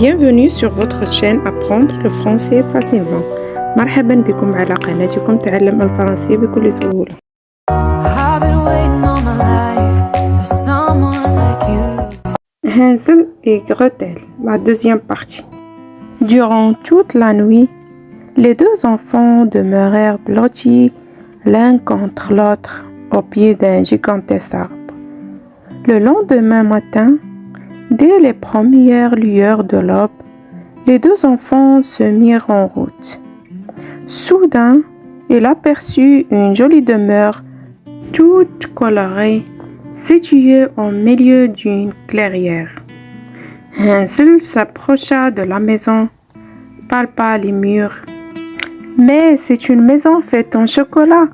Bienvenue sur votre chaîne Apprendre le français facilement. مرحبا بكم على قناتكم تعلم الفرنسية بكل سهولة. Hansel et Gretel, la deuxième partie. Durant toute la nuit, les deux enfants demeurèrent blottis l'un contre l'autre au pied d'un gigantesque arbre. Le lendemain matin, dès les premières lueurs de l'aube, les deux enfants se mirent en route. Soudain, il aperçut une jolie demeure toute colorée, située au milieu d'une clairière. Hansel s'approcha de la maison, palpa les murs. « Mais c'est une maison faite en chocolat !»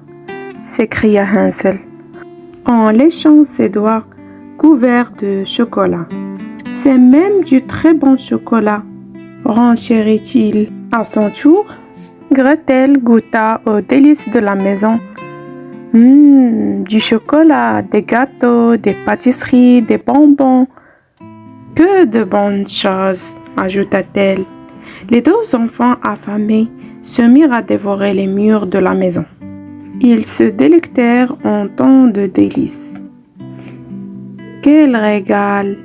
s'écria Hansel, en léchant ses doigts couverts de chocolat. « C'est même du très bon chocolat !» renchérit-il. À son tour, Gretel goûta aux délices de la maison. Du chocolat, des gâteaux, des pâtisseries, des bonbons. Que de bonnes choses, ajouta-t-elle. Les deux enfants affamés se mirent à dévorer les murs de la maison. Ils se délectèrent en tant de délices. Quel régal!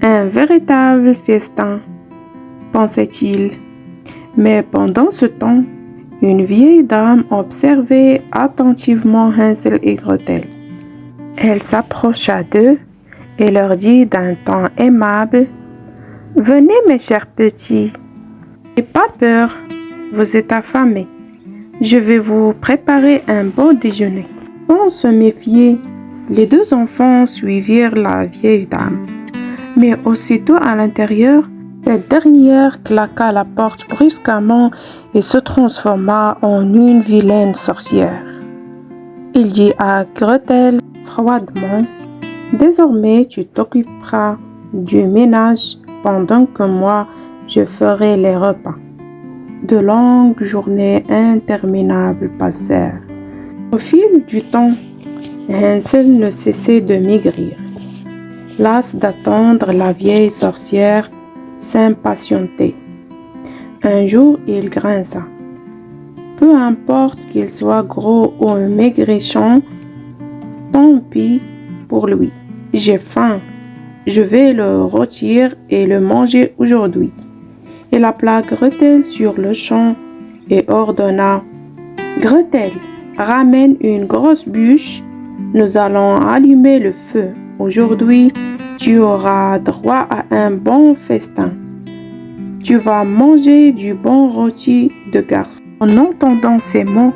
Un véritable festin, pensait-il. Mais pendant ce temps, une vieille dame observait attentivement Hansel et Gretel. Elle s'approcha d'eux et leur dit d'un ton aimable: « Venez mes chers petits, n'ayez pas peur, vous êtes affamés. Je vais vous préparer un bon déjeuner. » Sans se méfier, les deux enfants suivirent la vieille dame. Mais aussitôt à l'intérieur, cette dernière claqua la porte brusquement et se transforma en une vilaine sorcière. Il dit à Gretel froidement: « Désormais, tu t'occuperas du ménage pendant que moi, je ferai les repas. » De longues journées interminables passèrent. Au fil du temps, Hansel ne cessait de maigrir. Las d'attendre, la vieille sorcière s'impatientait. Un jour, il grinça. Peu importe qu'il soit gros ou maigrichon, tant pis pour lui. J'ai faim. Je vais le rôtir et le manger aujourd'hui. Il appela Gretel sur le champ et ordonna: Gretel, ramène une grosse bûche. Nous allons allumer le feu. Aujourd'hui, tu auras droit à un bon festin. Tu vas manger du bon rôti de garçon. En entendant ces mots,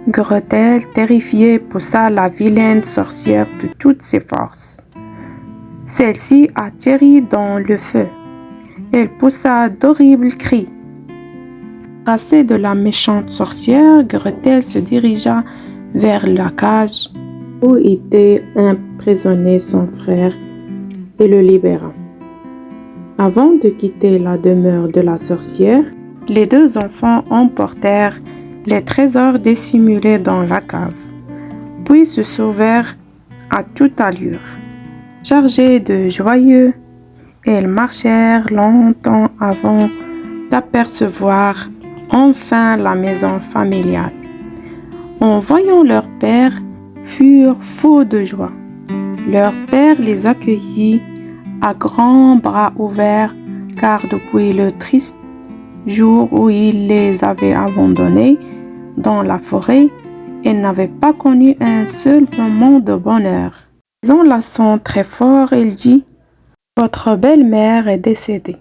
Gretel, terrifiée, poussa la vilaine sorcière de toutes ses forces. Celle-ci atterrit dans le feu. Elle poussa d'horribles cris. Embarrassée de la méchante sorcière, Gretel se dirigea vers la cage où était emprisonné son frère et le libéra. Avant de quitter la demeure de la sorcière, les deux enfants emportèrent les trésors dissimulés dans la cave, puis se sauvèrent à toute allure. Chargés de joyeux, ils marchèrent longtemps avant d'apercevoir enfin la maison familiale. En voyant leur père, furent fous de joie. Leur père les accueillit à grands bras ouverts, car depuis le triste jour où il les avait abandonnés dans la forêt, ils n'avaient pas connu un seul moment de bonheur. S'enlaçant très fort, il dit: « Votre belle-mère est décédée.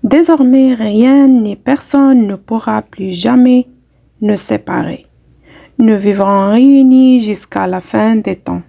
Désormais, rien ni personne ne pourra plus jamais nous séparer. Nous vivrons réunis jusqu'à la fin des temps. »